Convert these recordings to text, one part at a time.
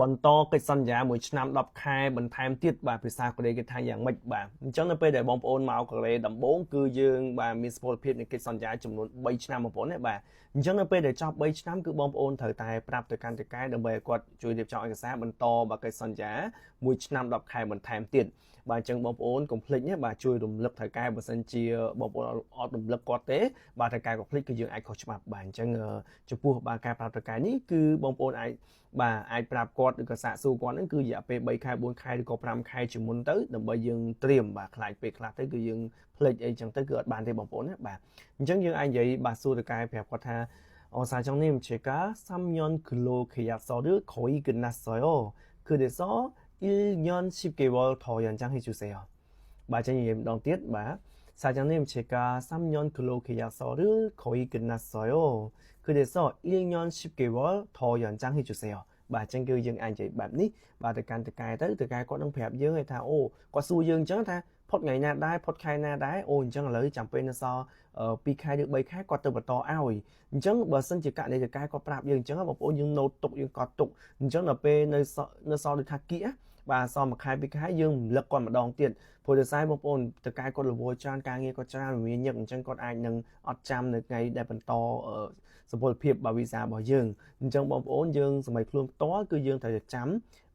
បន្តកិច្ចសន្យាមួយឆ្នាំ10ខែបន្ថែមទៀតបាទភាសាកូរ៉េគេថាយ៉ាងម៉េចបាទអញ្ចឹងនៅពេលដែលបងប្អូនមកកូរ៉េដំបូងគឺយើងបាទមានសុពលភាពនៃកិច្ចសន្យាចំនួន3ឆ្នាំបងប្អូនណាបាទអញ្ចឹងនៅពេលដែលចប់3ឆ្នាំគឺបងប្អូនត្រូវតែប្រាប់ទៅកាន់តកែដើម្បីឲ្យគាត់ជួយរៀបចំឯកសារបន្តបាទកិច្ចសន្យាមួយឆ្នាំ10ខែបន្ថែមទៀតបាទអញ្ចឹងបងប្អូនកុំភ្លេចណាបាទជួយរំលឹកថៅកែបើសិនជាបងប្អូនអត់រំលឹកគាត់ទេបាទថៅកែក៏ភ្លេចគឺយើងអាចខុសច្បាប់បាទអញ្ចឹងចំពោះបាទការប្រាប់ថៅកែនេះគឺបងប្អូនអាចប្រាប់គាត់ឬក៏សាកសួរគាត់ហ្នឹងគឺរយៈពេល3ខែ4ខែឬក៏5ខែជាមុនទៅដើម្បីយើងត្រៀមបាទខ្លាចពេលខ្លះទៅគឺយើងភ្លេចអីចឹងទៅគឺអត់បានទេបងប្អូនណាបាទអញ្ចឹងយើងអាចនិយាយបាទសួរថៅកែប្រាប់គាត់ថា사장님 제가 3년 근로 계약서를 거의 끝났어요. 그래서 1년 10개월 더 연장해 주세요. 마장님 덩띠 마 사장님 제가 3년 근로 계약서를 거의 끝났어요. 그래서 1년 10개월 더 연장해 주세요. bà chân kêu dân anh chị bạn ní bà từ cài tới từ cài có đăng phẹp dương hay thà ô có xu dương chớ tha phốt ngày na đái phốt khai na đái ô chân là lấy chẳng bên so pi khai được bay khác qua từ bờ to ao chân bờ sân chỉ cạn đây từ cài có prap dương chân một ô dương nô tục dương cọt tục chân là bên nơi so được thà kĩa bà so mà khai pi khai dương lực còn mà đòn tiền phôi được sai một ôn từ cài có là vô chan ca nghe có chan vì nhận chân con ai nâng ọt trăm được ngày đại bần to ởสมบูรณ์เพียบบาวิซาบ่យើងអញ្ចឹងបងប្អូនយើងសម័យខ្លួនផ្ទាល់គឺយើងត្រូវតែចាំ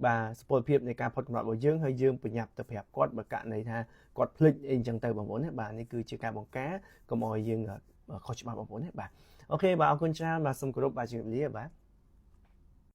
បាទសពលភាពនៃការផុតកំណត់របស់យើងហើយយើងប្រញាប់ទៅប្រាប់គាត់បើករណីថាគាត់ភ្លេចអីអញ្ចឹងទៅបងប្អូនណាបាទនេះគឺជាការបង្ការកុំឲ្យយើងខុសច្បាប់បងប្អូនណាបាទអូខេបាទអរគុណច្រើនបាទសូមគោរពបាទជំរាបលាបាទ